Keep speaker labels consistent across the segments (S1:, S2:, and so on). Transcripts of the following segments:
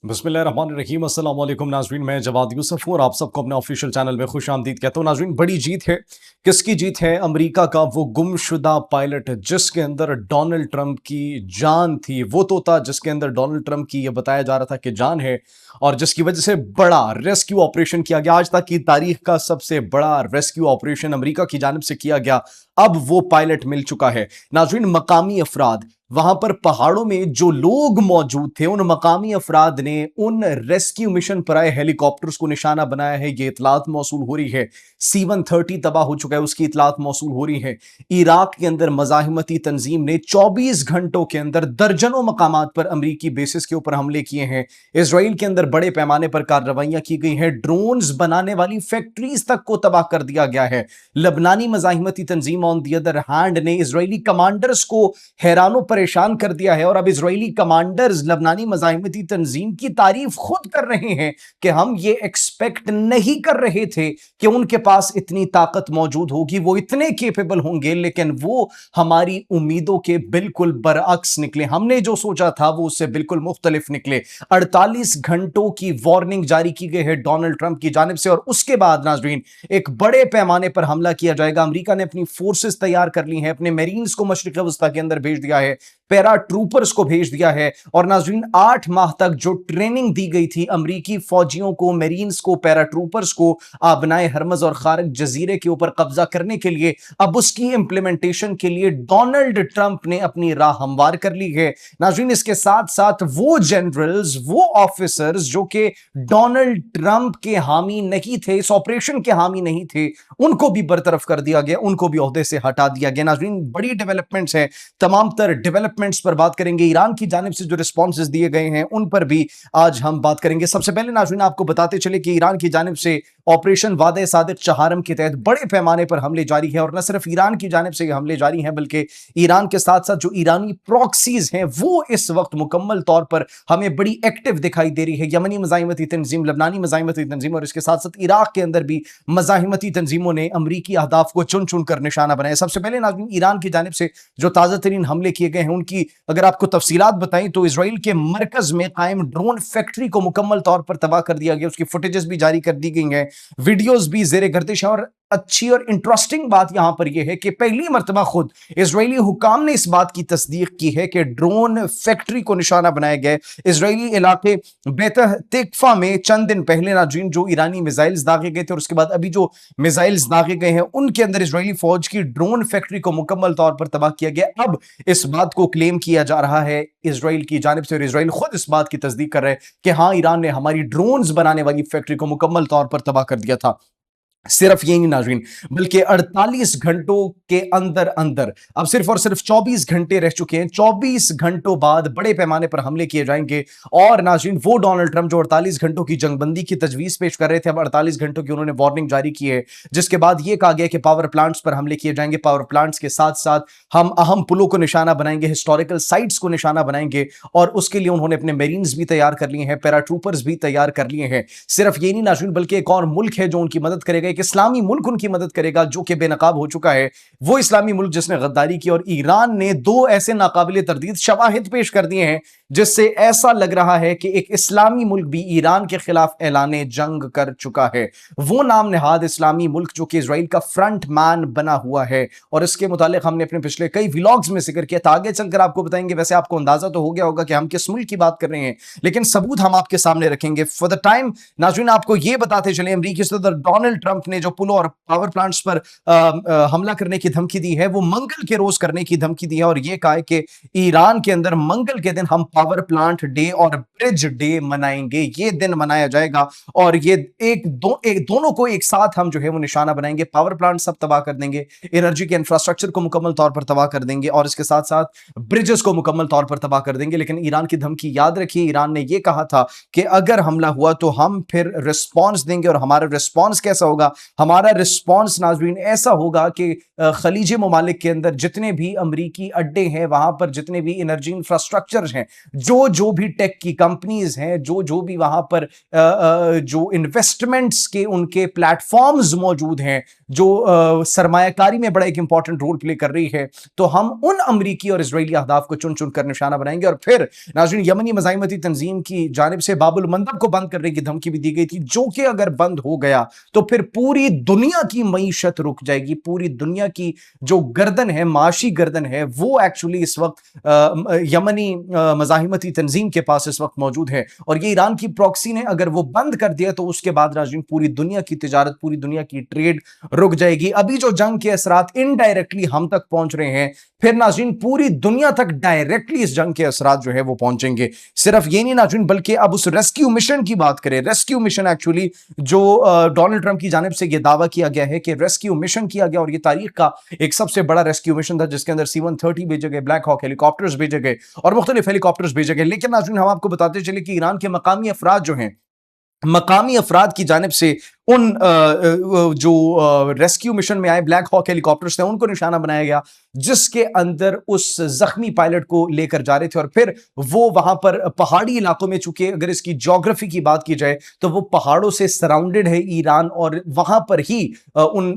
S1: बिस्मिल्लाहिर्रहमानिर्रहीम अस्सलाम वालेकुम नाज़रीन, मैं जवाद यूसुफ हूँ और आप सबको अपने ऑफिशियल चैनल में खुश आमदीद कहता हूँ। नाज़रीन, बड़ी जीत है। किसकी जीत है? अमेरिका का वो गुमशुदा पायलट जिसके अंदर डोनाल्ड ट्रंप की जान थी, वो तोता जिसके अंदर डोनाल्ड ट्रंप की ये बताया जा रहा था कि जान है, और जिसकी वजह से बड़ा रेस्क्यू ऑपरेशन किया गया। आज तक की तारीख का सबसे बड़ा रेस्क्यू ऑपरेशन अमेरिका की जानिब से किया गया। अब वो पायलट मिल चुका है। नाज़रीन, मकामी अफराद, वहां पर पहाड़ों में जो लोग मौजूद थे, उन मकामी अफराद ने उन रेस्क्यू मिशन पर आए हेलीकॉप्टर्स को निशाना बनाया है। ये इतलात मौसूल हो रही है। C-130 तबाह हो चुका है, उसकी इतलात मौसूल हो रही है। इराक के अंदर मजाहिमती तंजीम ने 24 घंटों के अंदर दर्जनों मकामात पर अमरीकी बेसिस के ऊपर हमले किए हैं। इसराइल के अंदर बड़े पैमाने पर कार्रवाइयां की गई हैं। ड्रोन्स बनाने वाली फैक्ट्रीज तक को तबाह कर दिया गया है। लबनानी मजाहिमती तंजीम ऑन दी अदर हैंड ने इसराइली कमांडर्स को हैरानो परेशान कर दिया है, और अब इजरायली कमांडर्स लबनानी मजाहिमती तंजीम की तारीफ खुद कर रहे हैं कि हम ये एक्सपेक्ट नहीं कर रहे थे कि उनके पास इतनी ताकत मौजूद होगी, वो इतने केपेबल होंगे, लेकिन वो हमारी उम्मीदों के बिल्कुल बरअक्स निकले। हमने जो सोचा था वो उससे बिल्कुल मुख्तलिफ निकले। 48 घंटों की वार्निंग जारी की गई है डोनाल्ड ट्रंप की जानिब से, और उसके बाद नाजरीन एक बड़े पैमाने पर हमला किया जाएगा। अमेरिका ने अपनी फोर्सेस तैयार कर ली हैं, अपने मेरीन्स को मशरिक वस्ता के अंदर भेज दिया है, पैरा ट्रूपर्स को भेज दिया है। और नाज़रीन, 8 माह तक जो ट्रेनिंग दी गई थी अमरीकी फौजियों को, मेरीन्स को, पैरा ट्रूपर्स को आबनाए हरमज और खारक जजीरे के ऊपर कब्जा करने के लिए, अब उसकी इंप्लीमेंटेशन के लिए डोनाल्ड ट्रंप ने अपनी राह हमवार कर ली है। नाज़रीन, इसके साथ साथ वो जनरल्स, वो ऑफिसर्स जो कि डोनाल्ड ट्रंप के हामी नहीं थे, इस ऑपरेशन के हामी नहीं थे, उनको भी बरतरफ कर दिया गया, उनको भी ओहदे से हटा दिया गया। नाज़रीन, बड़ी डेवलपमेंट्स हैं। तमाम तर डेवलपमेंट्स पर बात करेंगे। ईरान की जानिब से जो रिस्पॉन्सेज दिए गए हैं उन पर भी आज हम बात करेंगे। सबसे पहले नाज़रीन, आपको बताते चले कि ईरान की जानिब से ऑपरेशन वादे सादिक चहारम के तहत बड़े पैमाने पर हमले जारी है, और न सिर्फ ईरान की जानिब से हमले जारी हैं, बल्कि ईरान के साथ साथ जो ईरानी प्रॉक्सीज हैं वो इस वक्त मुकम्मल तौर पर हमें बड़ी एक्टिव दिखाई दे रही है। यमनी मजाहिमती तंजीम, लबनानी मजाहिमती तंजीम, और इसके साथ साथ इराक के अंदर भी मजाहिमती तंजीमों ने अमरीकी अहदाफ को चुन चुन कर निशाना बनाया। सबसे पहले नाज़रीन, ईरान की जानिब से जो ताज़ा तरीन हमले किए गए हैं उनकी अगर आपको तफसीलात बताएं तो इसराइल के मरकज में कायम ड्रोन फैक्ट्री को मुकम्मल तौर पर तबाह कर दिया गया। उसकी फुटेजेस भी जारी कर दी गई हैं, वीडियोस भी जेर गर्दिश है। और अच्छी और इंटरेस्टिंग बात यहां पर यह है कि पहली मर्तबा खुद इजरायली हुकाम ने इस बात की तस्दीक की है कि ड्रोन फैक्ट्री को निशाना बनाया गया। इजरायली इलाके बेतहतिकफा में चंद दिन पहले नाज़रीन जो ईरानी मिसाइल्स दागे गए थे, और उसके बाद अभी जो मिसाइल्स दागे गए हैं उनके अंदर इजरायली फौज की ड्रोन फैक्ट्री को मुकम्मल तौर पर तबाह किया गया। अब इस बात को क्लेम किया जा रहा है इजराइल की जानिब से, और इजराइल खुद इस बात की तस्दीक कर रहे हैं कि हां, ईरान ने हमारी ड्रोन्स बनाने वाली फैक्ट्री को मुकम्मल तौर पर तबाह कर दिया था। सिर्फ यही नहीं नाज़रीन, बल्कि 48 घंटों के अंदर अंदर अब सिर्फ और सिर्फ 24 घंटे रह चुके हैं। 24 घंटों बाद बड़े पैमाने पर हमले किए जाएंगे। और नाज़रीन, वो डोनाल्ड ट्रंप जो 48 घंटों की जंगबंदी की तजवीज़ पेश कर रहे थे, अब 48 घंटों की उन्होंने वार्निंग जारी की है, जिसके बाद यह कहा गया कि पावर प्लांट्स पर हमले किए जाएंगे। पावर प्लांट्स के साथ साथ हम अहम पुलों को निशाना बनाएंगे, हिस्टोरिकल साइट्स को निशाना बनाएंगे, और उसके लिए उन्होंने अपने मेरीन्स भी तैयार कर लिए हैं, पैराट्रूपर्स भी तैयार कर लिए हैं। सिर्फ ये नहीं नाज़रीन, बल्कि एक और मुल्क है जो उनकी मदद करेगा, एक इस्लामी मुल्क उनकी मदद करेगा जो कि बेनकाब हो चुका है। वो इस्लामी मुल्क जिसने गद्दारी की, और ईरान ने 2 ऐसे नाकाबिले तरदीद शवाहिद पेश कर दिए हैं जिससे ऐसा लग रहा है कि एक इस्लामी मुल्क भी ईरान के खिलाफ ऐलाने जंग कर चुका है। वो नाम निहाद इस्लामी मुल्क जो कि इजराइल का फ्रंट मैन बना हुआ है, और इसके मुतालिक हमने अपने पिछले कई व्लॉग्स में जिक्र किया था, आगे चलकर आपको बताएंगे। वैसे आपको अंदाजा तो हो गया होगा कि हम किस मुल्क की बात कर रहे हैं, लेकिन सबूत हम आपके सामने रखेंगे। फॉर द टाइम नाज़रीन, आपको यह बताते चले, अमरीकी सदर डोनाल्ड ट्रंप ने जो पुलों और पावर प्लांट्स पर हमला करने की धमकी दी है, वो मंगल के रोज करने की धमकी दी है, और यह कहा है कि ईरान के अंदर मंगल के दिन हम पावर प्लांट डे और ब्रिज डे मनाएंगे। ये दिन मनाया जाएगा, और ये दोनों को एक साथ हम जो है वो निशाना बनाएंगे। पावर प्लांट सब तबाह कर देंगे, एनर्जी के इंफ्रास्ट्रक्चर को मुकम्मल तौर पर तबाह कर देंगे, और इसके साथ साथ ब्रिजेस को मुकम्मल तौर पर तबाह कर देंगे। लेकिन ईरान की धमकी याद रखिए, ईरान ने यह कहा था कि अगर हमला हुआ तो हम फिर रिस्पॉन्स देंगे। और हमारा रिस्पॉन्स कैसा होगा? हमारा रिस्पॉन्स नाज़रीन ऐसा होगा कि खलीजी ममालिक के अंदर जितने भी अमरीकी अड्डे हैं, वहां पर जितने भी एनर्जी इंफ्रास्ट्रक्चर हैं, जो भी टेक की कंपनीज हैं, जो भी वहां पर जो इन्वेस्टमेंट्स के उनके प्लेटफॉर्म्स मौजूद हैं, सरमायाकारी में बड़ा एक इंपॉर्टेंट रोल प्ले कर रही है, तो हम उन अमरीकी और इजरायली अहदाफ को चुन चुनकर निशाना बनाएंगे। और फिर नाज़रीन, यमनी मज़ाहिमती तंजीम की जानिब से बाबुल मंदब को बंद करने की धमकी भी दी गई थी, जो कि अगर बंद हो गया तो फिर पूरी दुनिया की मईशत रुक जाएगी। पूरी दुनिया की जो गर्दन है, माशी गर्दन है, वो एक्चुअली इस वक्त यमनी मज़ाहिमती तंजीम के पास इस वक्त मौजूद है। और ये ईरान की प्रॉक्सी ने अगर वो बंद कर दिया तो उसके बाद नाज़रीन पूरी दुनिया की तिजारत, पूरी दुनिया की ट्रेड रुक जाएगी। अभी जो जंग के असरात इनडायरेक्टली हम तक पहुंच रहे हैं, फिर नाज़रीन पूरी दुनिया तक डायरेक्टली इस जंग के असरात जो है वो पहुंचेंगे। सिर्फ ये नहीं नाज़रीन, बल्कि अब उस रेस्क्यू मिशन की बात करें। रेस्क्यू मिशन एक्चुअली जो डोनाल्ड ट्रंप की जानिब से ये दावा किया गया है कि रेस्क्यू मिशन किया गया, और ये तारीख का एक सबसे बड़ा रेस्क्यू मिशन था, जिसके अंदर C-130 भेजे गए, ब्लैक हॉक हेलीकॉप्टर्स भेजे गए और मुख्तलिफ हेलीकॉप्टर्स भेजे गए। लेकिन नाज़रीन, हम आपको बताते चले कि ईरान के मकामी अफराद जो हैं, मकामी अफराद की जानिब से उन जो रेस्क्यू मिशन में आए ब्लैक हॉक हेलीकॉप्टर्स थे, उनको निशाना बनाया गया, जिसके अंदर उस जख्मी पायलट को लेकर जा रहे थे। और फिर वो वहां पर पहाड़ी इलाकों में, चूंकि अगर इसकी ज्योग्राफी की बात की जाए तो वो पहाड़ों से सराउंडेड है ईरान, और वहां पर ही उन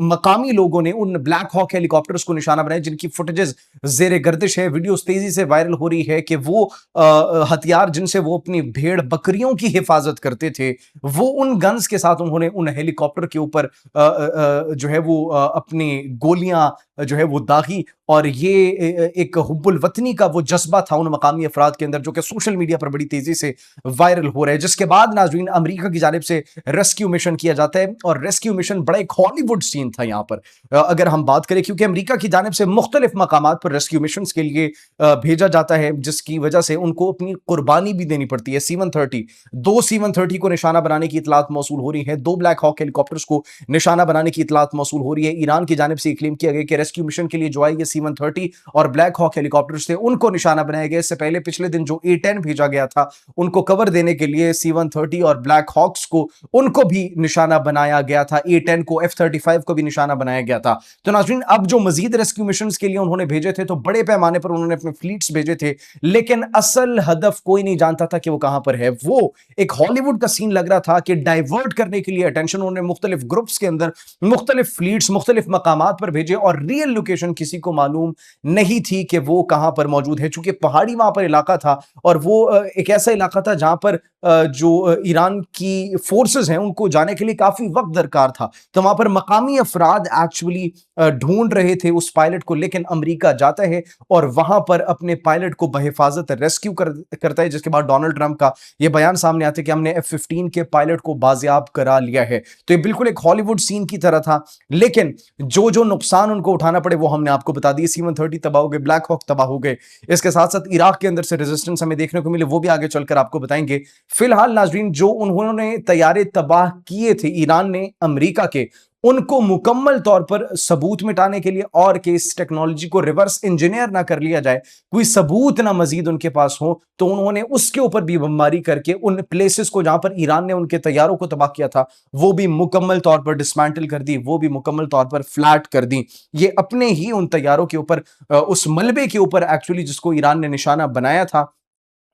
S1: मकामी लोगों ने उन ब्लैक हॉक हेलीकॉप्टर्स को निशाना बनाया, जिनकी फुटेजेस जेर गर्दिश है। वीडियोस तेजी से वायरल हो रही है कि वो हथियार जिनसे वो अपनी भेड़ बकरियों की हिफाजत करते थे, वो उन गन्स के साथ उन्होंने उन हेलीकॉप्टर के ऊपर जो है वो अपनी गोलियां जो है वो दागी। और ये एक हुब्बुल वतनी का वो जज्बा था उन मकामी अफराद के अंदर, जो कि सोशल मीडिया पर बड़ी तेजी से वायरल हो रहा है। जिसके बाद नाज़रीन अमेरिका की जानिब से रेस्क्यू मिशन किया जाता है, और रेस्क्यू मिशन बड़ा एक हॉलीवुड सीन था यहाँ पर, अगर हम बात करें, क्योंकि अमेरिका की जानिब से मुख्तलिफ मकामात पर रेस्क्यू मिशन के लिए भेजा जाता है, जिसकी वजह से उनको अपनी कुर्बानी भी देनी पड़ती है। दो C-130 को निशाना बनाने की इतलात मौसूल हो रही है, दो ब्लैक हॉक हेलीकॉप्टर्स को निशाना बनाने की इतलात मौसूल हो रही है। ईरान की जानिब से क्लेम किया गया कि रेस्क्यू मिशन के लिए जो आए ये C-130 और ब्लैक हॉक हेलीकॉप्टर्स थे, उनको निशाना बनाया गया। इससे पहले पिछले दिन जो A-10 भेजा गया था, उनको कवर देने के लिए C-130 और ब्लैक हॉक्स को, उनको भी निशाना बनाया गया था। A-10 को, F-35 को भी निशाना बनाया गया था। तो नाज़रीन, अब जो मजीद रेस्क्यू मिशन के लिए उन्होंने भेजे थे, तो बड़े पैमाने पर उन्होंने अपने फ्लीट्स भेजे थे, लेकिन असल हदफ कोई नहीं जानता था कि वो कहां पर है। वो एक हॉलीवुड का सीन लग रहा था कि डाइवर्ट करने के लिए अटेंशन उन्होंने मुख्तलिफ ग्रुप्स के अंदर मुख्तलिफ फ्लीट्स मुख्तलिफ मकामात पर भेजे, और रियल लोकेशन किसी को मालूम नहीं थी कि वो कहां पर मौजूद है, चूंकि पहाड़ी वहां पर इलाका था, और वो एक ऐसा इलाका था जहां पर जो ईरान की फोर्सेस हैं उनको जाने के लिए काफी वक्त दरकार था। तो वहां पर मकामी अफराद एक्चुअली ढूंढ रहे थे उस पायलट को, लेकिन अमेरिका जाता है और वहां पर अपने पायलट को बहिफाजत रेस्क्यू करता है, जिसके बाद डोनाल्ड ट्रंप का यह बयान सामने आता है कि हमने F-15 के पायलट को बाजियाब करा लिया है। तो ये बिल्कुल एक हॉलीवुड सीन की तरह था, लेकिन जो जो नुकसान उनको उठाना पड़े वो हमने आपको बता दिए। C-130 तबाह हो गए, ब्लैक हॉक तबाह हो गए, इसके साथ साथ इराक के अंदर से रेजिस्टेंस हमें देखने को मिले, वो भी आगे चलकर आपको बताएंगे। फिलहाल नाजरीन, जो उन्होंने तैयारे तबाह किए थे ईरान ने अमेरिका के, उनको मुकम्मल तौर पर सबूत मिटाने के लिए, और कि इस टेक्नोलॉजी को रिवर्स इंजीनियर ना कर लिया जाए, कोई सबूत ना मजीद उनके पास हो, तो उन्होंने उसके ऊपर भी बमबारी करके उन प्लेसेस को जहां पर ईरान ने उनके तैयारों को तबाह किया था, वो भी मुकम्मल तौर पर डिसमेंटल कर दी, वो भी मुकम्मल तौर पर फ्लैट कर दी। ये अपने ही उन तैयारों के ऊपर, उस मलबे के ऊपर एक्चुअली जिसको ईरान ने निशाना बनाया था,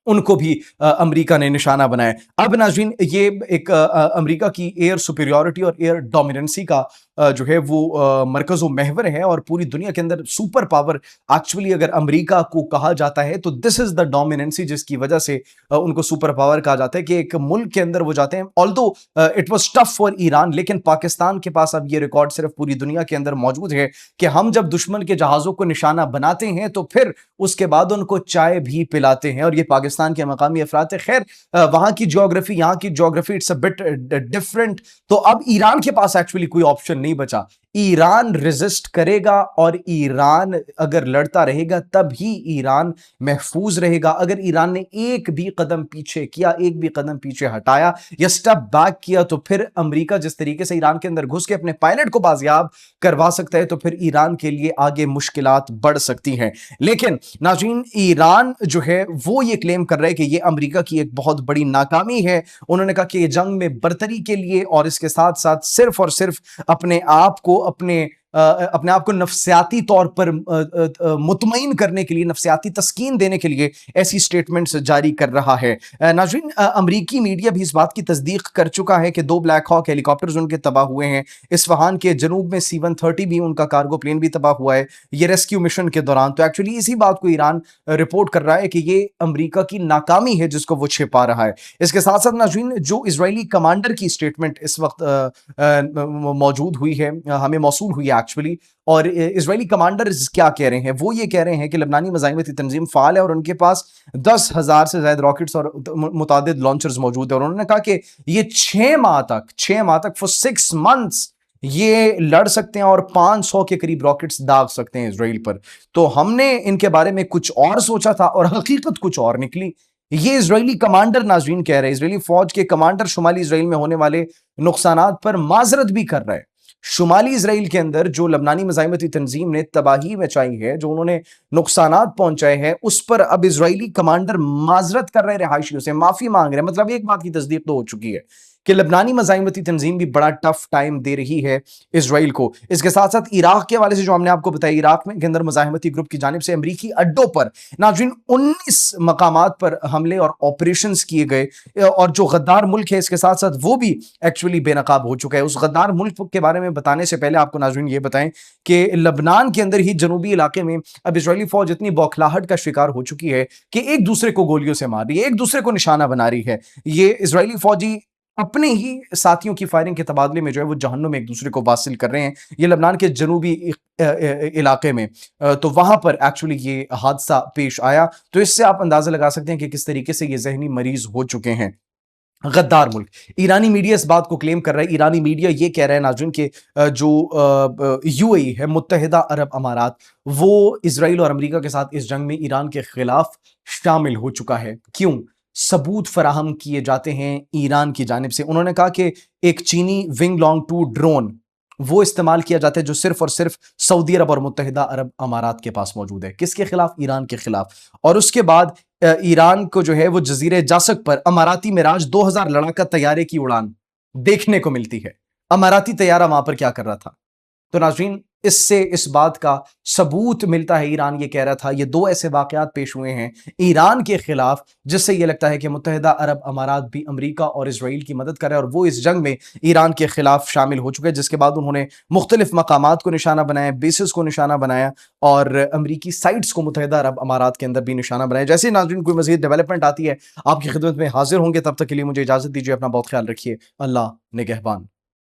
S1: उनको भी अमेरिका ने निशाना बनाया। अब नाज़रीन, ये एक अमेरिका की एयर सुपीरियॉरिटी और एयर डोमिनेंसी का जो है वो मरकज़ो महवर है, और पूरी दुनिया के अंदर सुपर पावर एक्चुअली अगर अमेरिका को कहा जाता है तो दिस इज द डोमिनेंसी, जिसकी वजह से उनको सुपर पावर कहा जाता है। कि एक मुल्क के अंदर वो जाते हैं, although it was tough for Iran, लेकिन पाकिस्तान के पास अब ये रिकॉर्ड सिर्फ पूरी दुनिया के अंदर मौजूद है कि हम जब दुश्मन के जहाज़ों को निशाना बनाते हैं तो फिर उसके बाद उनको चाय भी पिलाते हैं, और ये पाकिस्तान के मकामी अफराद थे। खैर, वहां की ज्योग्राफी, यहाँ की geography it's a bit different. तो अब ईरान के पास एक्चुअली कोई ऑप्शन नहीं बचा। ईरान रेजिस्ट करेगा, और ईरान अगर लड़ता रहेगा तब ही ईरान महफूज रहेगा। अगर ईरान ने एक भी कदम पीछे किया, एक भी कदम पीछे हटाया या स्टेप बैक किया, तो फिर अमेरिका जिस तरीके से ईरान के अंदर घुस के अपने पायलट को बाजियाब करवा सकता है, तो फिर ईरान के लिए आगे मुश्किलात बढ़ सकती हैं। लेकिन नाज़रीन, ईरान जो है वो ये क्लेम कर रहा है कि ये अमेरिका की एक बहुत बड़ी नाकामी है। उन्होंने कहा कि ये जंग में बरतरी के लिए, और इसके साथ साथ सिर्फ और सिर्फ अपने आप को, अपने अपने आप को नफ्सियाती तौर पर मुतमईन करने के लिए, नफ्सियाती तस्कीन देने के लिए ऐसी स्टेटमेंट्स जारी कर रहा है। नाज़रीन, अमरीकी मीडिया भी इस बात की तस्दीक कर चुका है कि 2 ब्लैक हॉक हेलीकॉप्टर्स उनके तबाह हुए हैं। इस्फहान के जनूब में C-130 भी, उनका कार्गो प्लेन भी तबाह हुआ है ये रेस्क्यू मिशन के दौरान। तो एक्चुअली इसी बात को ईरान रिपोर्ट कर रहा है कि ये अमरीका की नाकामी है जिसको वो छिपा रहा है। इसके साथ साथ नाज़रीन, जो इजरायली कमांडर की स्टेटमेंट इस वक्त मौजूद हुई है, हमें मौसूल हुई है एक्चुअली, और इजरायली कमांडर्स क्या कह रहे हैं, वो ये कह रहे हैं कि लबनानी मज़ाहिमती तंजीम फ़ाल है और उनके पास 10,000 से ज़्यादा रॉकेट्स और मुतादिद लॉन्चर्स मौजूद है। और उन्होंने कहा कि ये 6 माह तक फॉर 6 मंथ्स ये लड़ सकते हैं और 500 के करीब रॉकेट्स दाग सकते हैं इसराइल पर। तो हमने इनके बारे में कुछ और सोचा था और हकीकत कुछ और निकली। ये इजरायली कमांडर नाज़रीन कह रहे हैं, इजरायली फौज के कमांडर शुमाली इसराइल में होने वाले नुकसानात पर माजरत भी कर रहे हैं। शुमाली इसराइल के अंदर जो लबनानी मज़ाहिमती तंजीम ने तबाही मचाई है, जो उन्होंने नुकसानात पहुंचाए हैं, उस पर अब इजरायली कमांडर माजरत कर रहे हैं, रिहायशियों से माफी मांग रहे हैं। मतलब एक बात की तस्दीक तो हो चुकी है कि लबनानी मज़ाहिमती तंजीम भी बड़ा टफ टाइम दे रही है इसराइल को। इसके साथ साथ इराक के हवाले से जो हमने आपको बताया, इराक में के अंदर मज़ाहिमती ग्रुप की जानिब से अमरीकी अड्डों पर नाज़रीन 19 मकामात पर हमले और ऑपरेशंस किए गए। और जो गद्दार मुल्क है इसके साथ साथ वो भी एक्चुअली बेनकाब हो चुका है। उस गद्दार मुल्क के बारे में बताने से पहले आपको नाज़रीन ये बताएं कि लबनान के अंदर ही जनूबी इलाके में अब इजरायली फौज इतनी बौखलाहट का शिकार हो चुकी है कि एक दूसरे को गोलियों से मार रही है, एक दूसरे को निशाना बना रही है। ये इजरायली फौजी अपने ही साथियों की फायरिंग के तबादले में जो है वो जहन्नुम में एक दूसरे को वासिल कर रहे हैं। ये लबनान के जनूबी इलाके में, तो वहां पर एक्चुअली ये हादसा पेश आया। तो इससे आप अंदाजा लगा सकते हैं कि किस तरीके से ये जहनी मरीज हो चुके हैं। गद्दार मुल्क, ईरानी मीडिया इस बात को क्लेम कर रहा है, ईरानी मीडिया ये कह रहा है नाज़रीन कि जो यूएई है, मुत्तहिदा अरब अमारात, वो इसराइल और अमेरिका के साथ इस जंग में ईरान के खिलाफ शामिल हो चुका है। क्यों? सबूत फराहम किए जाते हैं ईरान की जानिब से। उन्होंने कहा कि एक चीनी विंग लॉन्ग 2 ड्रोन वो इस्तेमाल किया जाता है जो सिर्फ और सिर्फ सऊदी अरब और मुत्तहिदा अरब अमारात के पास मौजूद है। किसके खिलाफ? ईरान के खिलाफ। और उसके बाद ईरान को जो है वो जजीरे जासक पर अमाराती मिराज 2000 लड़ाका तैयारे की उड़ान देखने को मिलती है। अमाराती तैयारा वहां पर क्या कर रहा था? तो नाज़रीन, इससे इस बात का सबूत मिलता है, ईरान ये कह रहा था, ये 2 ऐसे वाकयात पेश हुए हैं ईरान के खिलाफ जिससे ये लगता है कि मुत्तहिदा अरब अमारात भी अमेरिका और इसराइल की मदद करे और वो इस जंग में ईरान के खिलाफ शामिल हो चुके हैं। जिसके बाद उन्होंने मुख्तलिफ मकामात को निशाना बनाया, बेसिस को निशाना बनाया और अमरीकी साइट्स को मुत्तहिदा अरब अमारात के अंदर भी निशाना बनाया। जैसे नाज़रीन कोई मज़ीद डेवलपमेंट आती है आपकी खिदमत में हाजिर होंगे। तब तक के लिए मुझे इजाज़त दीजिए। अपना बहुत ख्याल रखिए। अल्लाह निगहबान।